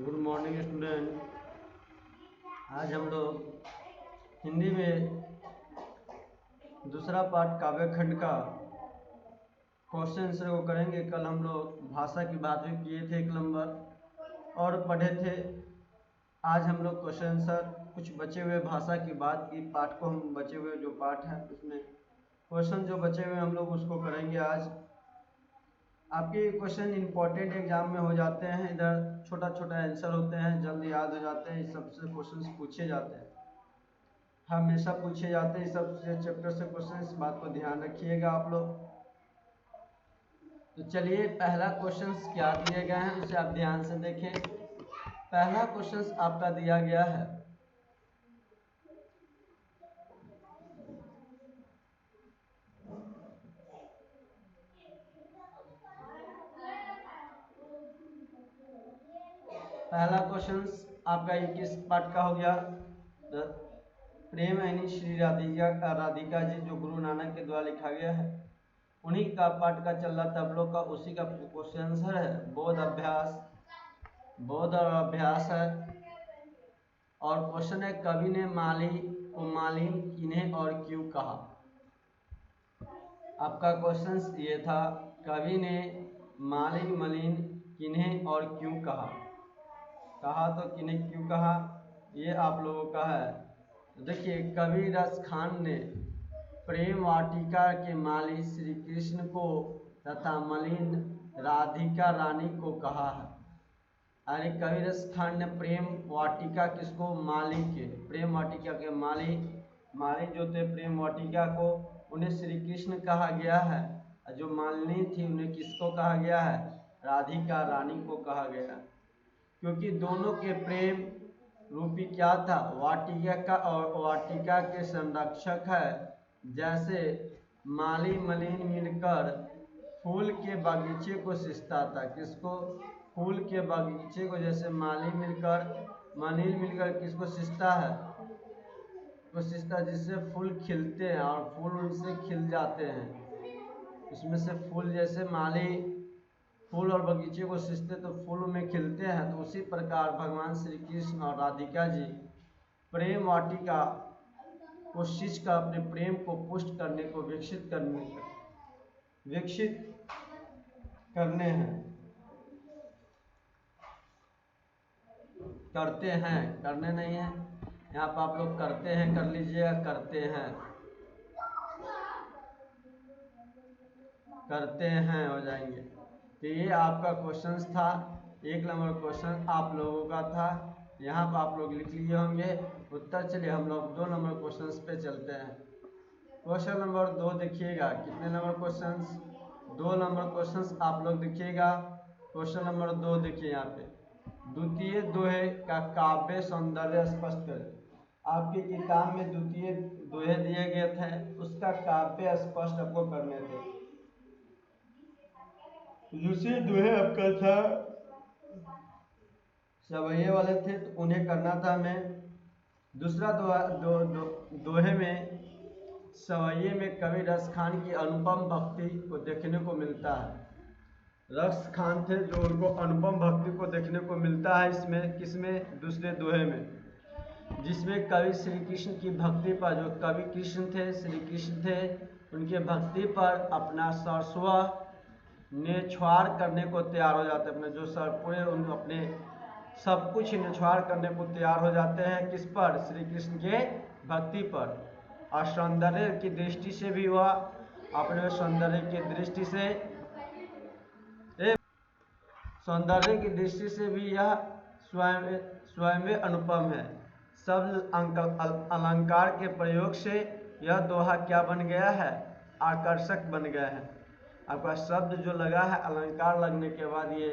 Good morning student. आज हम लोग हिंदी में दूसरा पार्ट काव्य खंड का क्वेश्चन आंसर को करेंगे। कल हम लोग भाषा की बात भी किए थे 1 नंबर और पढ़े थे। आज हम लोग क्वेश्चन आंसर कुछ बचे हुए भाषा की बात की पार्ट को हम बचे हुए जो पार्ट है उसमें क्वेश्चन जो बचे हुए हम लोग उसको करेंगे। आज आपके क्वेश्चन इंपॉर्टेंट एग्जाम में हो जाते हैं, इधर छोटा छोटा आंसर होते हैं, जल्द याद हो जाते हैं। इस सबसे क्वेश्चंस पूछे जाते हैं, हमेशा पूछे जाते हैं इस सबसे चैप्टर से क्वेश्चन। इस बात को ध्यान रखिएगा आप लोग। तो चलिए पहला क्वेश्चन क्या दिए गए हैं उसे आप ध्यान से देखें। पहला क्वेश्चन आपका दिया गया है, पहला क्वेश्चन आपका ये किस पाठ का हो गया? प्रेम यानी श्री राधिका जी जो गुरु नानक के द्वारा लिखा गया है, उन्हीं का पाठ का चल रहा था हम लोग का, उसी का क्वेश्चन आंसर है। बोध और अभ्यास है। और क्वेश्चन है कवि ने माली को मालिन किन्हें और क्यों कहा। आपका क्वेश्चन ये था, कवि ने माली मलिन किन्हें और क्यों कहा। तो किन्हें क्यों कहा ये आप लोगों का है। देखिए, कवि रस खान ने प्रेम वाटिका के माली श्री कृष्ण को तथा मलिन राधिका रानी को कहा है। यानी कवि रस खान ने प्रेम वाटिका किसको? माली के, प्रेम वाटिका के माली जो थे प्रेम वाटिका को, उन्हें श्री कृष्ण कहा गया है। जो मालिनी थी उन्हें किसको कहा गया है? राधिका रानी को कहा गया, क्योंकि दोनों के प्रेम रूपी क्या था? वाटिका और वाटिका के संरक्षक है। जैसे माली मलिन मिलकर फूल के बगीचे को सिंचता था। किसको? फूल के बगीचे को। जैसे मलिन मिलकर किसको सिंचता है? को सिंचता, जिससे फूल खिलते हैं और फूल उनसे खिल जाते हैं। उसमें से फूल, जैसे माली फूल और बगीचे को सिंचते तो फूल में खिलते हैं, तो उसी प्रकार भगवान श्री कृष्ण और राधिका जी प्रेम वाटिका को सींच कर अपने प्रेम को पुष्ट करने को विकसित करने हैं, करते हैं, करने नहीं है यहाँ पर आप लोग करते हैं कर लीजिएगा, करते हैं हो जाएंगे। तो ये आपका क्वेश्चन था, 1 नंबर क्वेश्चन आप लोगों का था। यहाँ पर आप लोग लिख लिए होंगे उत्तर। चलिए हम लोग 2 नंबर क्वेश्चन पे चलते हैं। क्वेश्चन नंबर 2 देखिएगा। कितने नंबर क्वेश्चन? 2 नंबर क्वेश्चन आप लोग देखिएगा। क्वेश्चन नंबर 2 देखिए यहाँ पे, द्वितीय दोहे का काव्य सौंदर्य स्पष्ट करें। आपकी किताब में द्वितीय दोहे दिए गए थे, उसका काव्य स्पष्ट आपको करने थे। दूसरे दोहे आपका था सवैये वाले थे, तो उन्हें करना था हमें। दूसरा दोहे में सवैये में कवि रस खान की अनुपम भक्ति को देखने को मिलता है। रस खान थे जो उनको अनुपम भक्ति को देखने को मिलता है इसमें, किसमें? दूसरे दोहे में, जिसमें कवि श्री कृष्ण की भक्ति पर, जो कवि कृष्ण थे, श्री कृष्ण थे, उनके भक्ति पर अपना सर्वस्व निछावर करने को तैयार हो जाते हैं। अपने जो सर पूरे उन अपने सब कुछ निछावर करने को तैयार हो जाते हैं। किस पर? श्री कृष्ण के भक्ति पर। और सौंदर्य की दृष्टि से भी हुआ, अपने सौंदर्य की दृष्टि से, सौंदर्य की दृष्टि से भी यह स्वयं में अनुपम है। शब्द अलंकार के प्रयोग से यह दोहा क्या बन गया है? आकर्षक बन गया है। आपका शब्द जो लगा है, अलंकार लगने के बाद ये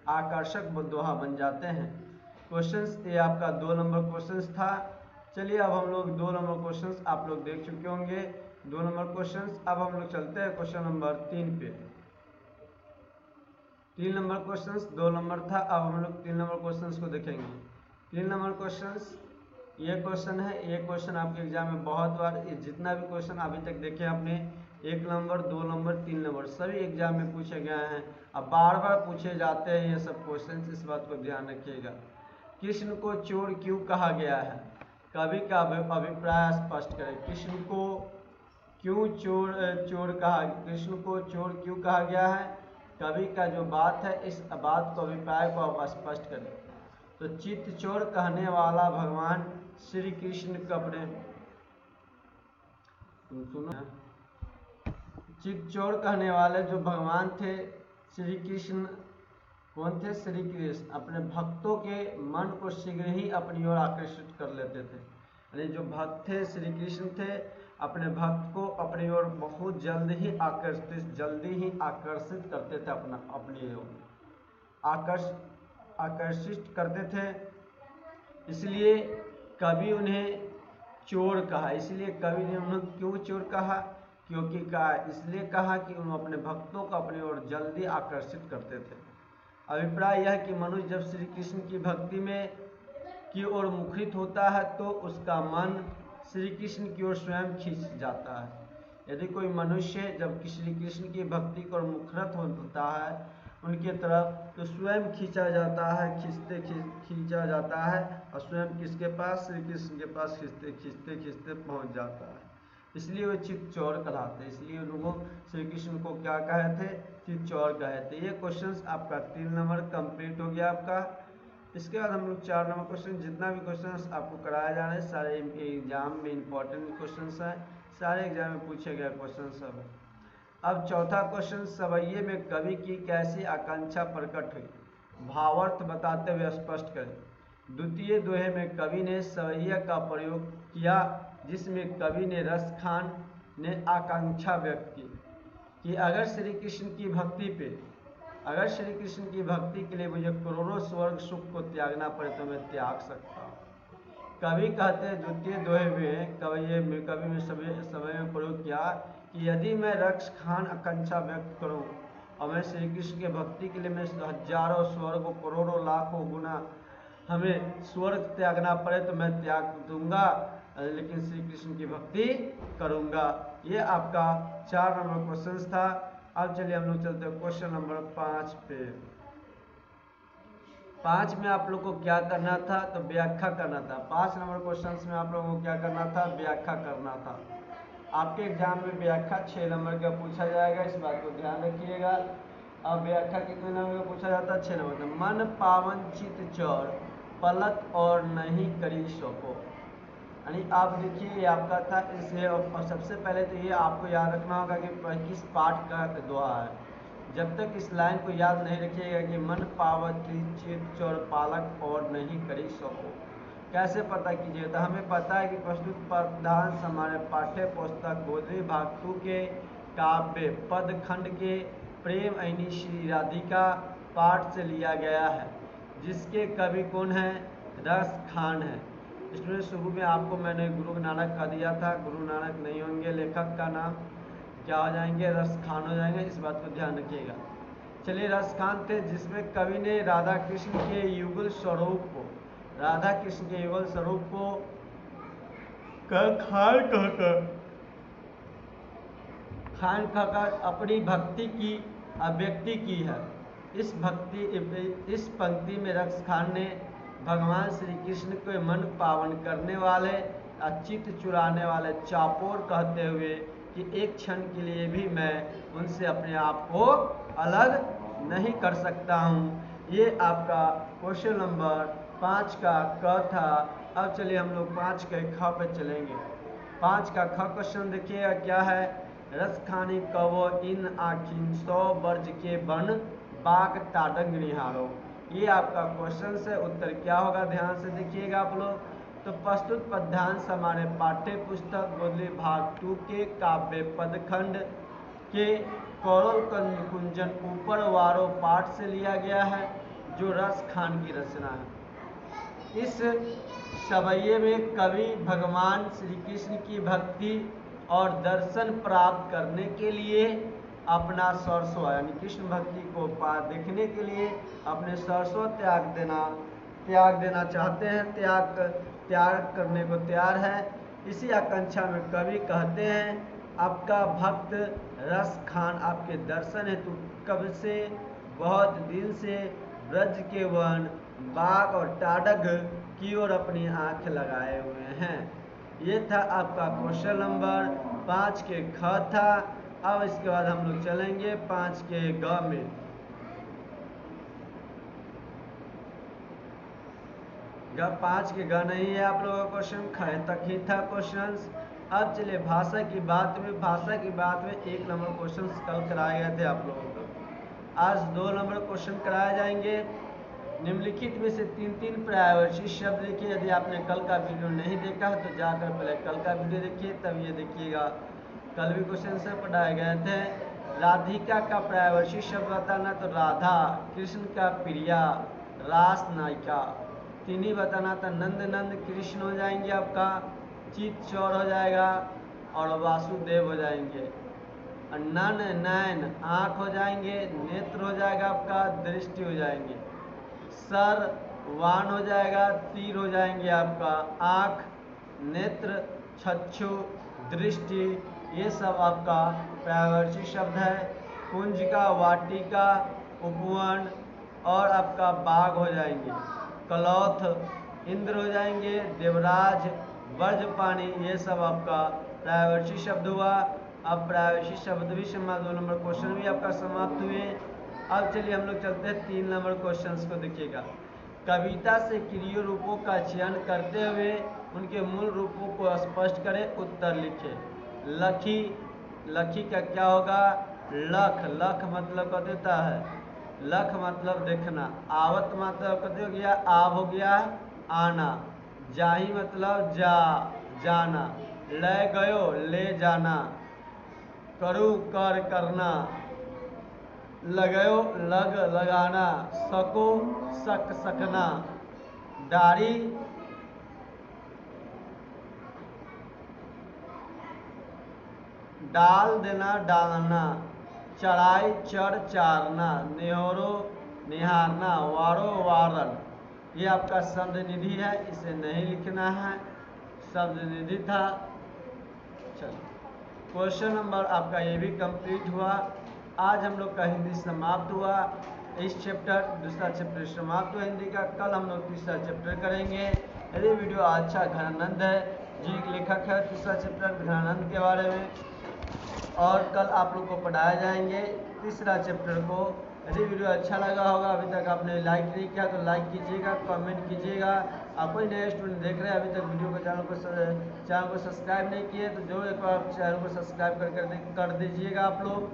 आकर्षक दोहा बन जाते हैं। क्वेश्चन ये आपका 2 नंबर क्वेश्चन था। चलिए अब हम लोग 2 नंबर क्वेश्चन आप लोग देख चुके होंगे। 2 नंबर क्वेश्चन। अब हम लोग चलते हैं क्वेश्चन नंबर 3 पे। 3 नंबर क्वेश्चन 2 नंबर था, अब हम लोग 3 नंबर क्वेश्चन को देखेंगे। 3 नंबर क्वेश्चन ये क्वेश्चन है। ये क्वेश्चन आपके एग्जाम में बहुत बार, जितना भी क्वेश्चन अभी तक देखे आपने, 1 नंबर 2 नंबर 3 नंबर सभी एग्जाम में पूछे गए हैं। अब बार बार पूछे जाते हैं ये सब क्वेश्चन, इस बात को ध्यान रखिएगा। कृष्ण को चोर क्यों कहा गया है? कवि का अभिप्राय स्पष्ट करें। कृष्ण को क्यों कृष्ण को चोर क्यों कहा गया है? कवि का जो बात है, इस बात को अभिप्राय को आप स्पष्ट करें। तो चित्त चोर कहने वाला भगवान श्री कृष्ण कपड़े सुनो, चित्त चोर कहने वाले जो भगवान थे श्री कृष्ण, कौन थे? श्री कृष्ण अपने भक्तों के मन को शीघ्र ही अपनी ओर आकर्षित कर लेते थे। यानी जो भक्त थे श्री कृष्ण थे, अपने भक्त को अपनी ओर बहुत जल्दी ही आकर्षित करते थे, अपनी ओर आकर्षित करते थे। इसलिए कवि उन्हें चोर कहा। इसलिए कवि ने उन्हें क्यों चोर कहा? क्योंकि इसलिए कहा कि उन्होंने अपने भक्तों को अपनी ओर जल्दी आकर्षित करते थे। अभिप्राय यह कि मनुष्य जब श्री कृष्ण की भक्ति में की ओर मुखरित होता है तो उसका मन श्री कृष्ण की ओर स्वयं खींच जाता है। यदि कोई मनुष्य जब श्री कृष्ण की भक्ति की ओर मुखरित होता है उनके तरफ, तो स्वयं खींचा जाता है, खींचा जाता है और स्वयं किसके पास? श्री कृष्ण के पास खींचते पहुंच जाता है। इसलिए वो चित्त चोर कहलाते। इसलिए लोगों श्री कृष्ण को क्या कहे थे? चित्त चोर कहे थे। ये क्वेश्चंस आपका 3 नंबर कंप्लीट हो गया आपका। इसके बाद हम लोग 4 नंबर क्वेश्चन, जितना भी क्वेश्चंस आपको कराया जा रहा है सारे एग्जाम में इंपॉर्टेंट क्वेश्चंस हैं, सारे एग्जाम में पूछे गए क्वेश्चन सब। अब चौथा क्वेश्चन, सवैये में कवि की कैसी आकांक्षा प्रकट हुई? भावार्थ बताते हुए स्पष्ट करें। द्वितीय दोहे में कवि ने सवैया का प्रयोग किया, जिसमें कवि ने रस खान ने आकांक्षा व्यक्त की कि अगर श्री कृष्ण की भक्ति के लिए मुझे करोड़ों स्वर्ग सुख को त्यागना पड़े तो मैं त्याग सकता हूँ। कवि कहते हैं द्वितीय दोहे में कवि ने समय में प्रयोग किया कि यदि मैं रस खान आकांक्षा व्यक्त करूं और मैं श्री कृष्ण के भक्ति के लिए मैं हजारों स्वर्ग करोड़ों लाखों गुना हमें स्वर्ग त्यागना पड़े तो मैं त्याग दूंगा, लेकिन श्री कृष्ण की भक्ति करूंगा। ये आपका 4 नंबर क्वेश्चन था। अब चलिए हम लोग चलते हैं क्वेश्चन नंबर 5 पे। 5 में आप लोग को क्या करना था? तो व्याख्या करना था। 5 नंबर क्वेश्चन में आप लोगों को क्या करना था? व्याख्या करना था। आपके एग्जाम में व्याख्या 6 नंबर का पूछा जाएगा, इस बात को ध्यान रखिएगा। अब व्याख्या कितने नंबर का पूछा जाता है? 6 नंबर का। मन पावन चित चोर पलक और नहीं करी सको। यानी आप देखिए ये आपका था, इसे और सबसे पहले तो ये आपको याद रखना होगा कि किस पाठ का दोहा है। जब तक इस लाइन को याद नहीं रखिएगा कि मन पावन चित चोर पालक और नहीं करी सको, कैसे पता कीजिए? तो हमें पता है कि प्रस्तुत पदांश हमारे पाठ्य पुस्तक गोदरी भाग 2 के काव्य पद खंड के प्रेम ऐनी श्री राधिका पाठ से लिया गया है, जिसके कवि कौन है? रस खान है। इसमें शुरू में आपको मैंने गुरु नानक का दिया था, गुरु नानक नहीं होंगे, लेखक का नाम क्या हो जाएंगे? रस खान हो जाएंगे, इस बात को ध्यान रखिएगा। चलिए, रस खान थे जिसमें कवि ने राधा कृष्ण के युगल स्वरूप को खान कहकर अपनी भक्ति की अभिव्यक्ति की है। इस पंक्ति में रस खान ने भगवान श्री कृष्ण को मन पावन करने वाले, चित्त चुराने वाले चापोर कहते हुए कि एक क्षण के लिए भी मैं उनसे अपने आप को अलग नहीं कर सकता हूँ। ये आपका क्वेश्चन नंबर 5 का क था। अब चलिए हम लोग 5 के ख पे चलेंगे। 5 का ख क्वेश्चन देखिएगा क्या है? रस खानी कवो इन आखिन 100 वर्ज के बन बाग टाडंग निहारो। ये आपका क्वेश्चन है। उत्तर क्या होगा? ध्यान से देखिएगा आप लोग। तो प्रस्तुत पद्यांश हमारे पाठ्य पुस्तक गोदली भाग 2 के काव्य पदखंड के कौरव कुंजन ऊपर वारो पाठ से लिया गया है, जो रस खान की रचना है। इस सवैये में कवि भगवान श्री कृष्ण की भक्ति और दर्शन प्राप्त करने के लिए अपना सर्वस्व यानी कृष्ण भक्ति को देखने के लिए अपने सर्वस्व त्याग देना चाहते हैं, त्याग करने को तैयार है। इसी आकांक्षा में कवि कहते हैं, आपका भक्त रस खान आपके दर्शन हेतु कब से बहुत दिन से ब्रज के वन बाघ और टाडग की ओर अपनी आंख लगाए हुए हैं। ये था आपका क्वेश्चन नंबर 5 के ख था। अब इसके बाद हम लोग चलेंगे 5 के ग में। ग 5 के ग नहीं है आप लोगों का क्वेश्चन, ख तक ही था क्वेश्चन। अब चलिए भाषा की बात में। भाषा की बात में 1 नंबर क्वेश्चन कल कराए गए थे आप लोगों को, आज 2 नंबर क्वेश्चन कराए जाएंगे। निम्नलिखित में से 3 पर्यायवाची शब्द लिखिए। यदि आपने कल का वीडियो नहीं देखा तो जाकर पहले कल का वीडियो देखिए, तब ये देखिएगा। कल भी क्वेश्चन से पढ़ाए गए थे। राधिका का पर्यायवाची शब्द बताना, तो राधा। कृष्ण का प्रिया, रास नायिका। तीन बताना था, नंद नंद कृष्ण हो जाएंगे आपका, चित चौर हो जाएगा और वासुदेव हो जाएंगे। नन नैन आँख हो जाएंगे, नेत्र हो जाएगा आपका, दृष्टि हो जाएंगे। सर वान हो जाएगा, तीर हो जाएंगे आपका, आँख, नेत्र, चक्षु, दृष्टि। ये सब आपका पर्यायवाची शब्द है। कुंजिका, वाटिका, उपवन और आपका बाघ हो जाएंगे। कलौथ इंद्र हो जाएंगे, देवराज, वज्रपाणी। ये सब आपका पर्यायवाची शब्द हुआ। अब पर्यायवाची शब्द भी समाप्त, 2 नंबर क्वेश्चन भी आपका समाप्त हुए। अब चलिए हम लोग चलते हैं 3 नंबर क्वेश्चन को। देखिएगा, कविता से क्रिया रूपों का चयन करते हुए उनके मूल रूपों को स्पष्ट करें, उत्तर लिखें। लखी, लखी का क्या होगा? लख, लख मतलब क्या देता है? लख मतलब देखना। आवत मतलब कहते हो गया, आव हो गया आना। जाही मतलब जा, जाना। ले गयो, ले जाना। करू, कर, करना। लगयो, लग, लगाना। सको, सक, सकना। डारी, डाल देना, डालना। चढ़ाई, चढ़, चारना। नेहरो, निहारना। वारो, वारन। ये आपका शब्द निधि है, इसे नहीं लिखना है, शब्द निधि था। चलो, क्वेश्चन नंबर आपका ये भी कंप्लीट हुआ। आज हम लोग का हिंदी समाप्त हुआ। इस चैप्टर, दूसरा चैप्टर समाप्त हुआ हिंदी का। कल हम लोग तीसरा चैप्टर करेंगे। यदि वीडियो अच्छा घनानंद है जी, लेखक है तीसरा चैप्टर घनानंद के बारे में, और कल आप लोग को पढ़ाए जाएंगे तीसरा चैप्टर को। यदि वीडियो अच्छा लगा होगा, अभी तक आपने लाइक नहीं किया तो लाइक कीजिएगा, कमेंट कीजिएगा। आप कोई नए स्टूडेंट देख रहे हैं अभी तक वीडियो को, चैनल को सब्सक्राइब नहीं किए तो जो एक बार चैनल को सब्सक्राइब कर दीजिएगा आप लोग।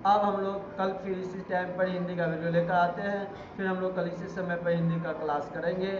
अब हम लोग कल फिर इसी टाइम पर हिंदी का वीडियो लेकर आते हैं। फिर हम लोग कल इसी समय पर हिंदी का क्लास करेंगे।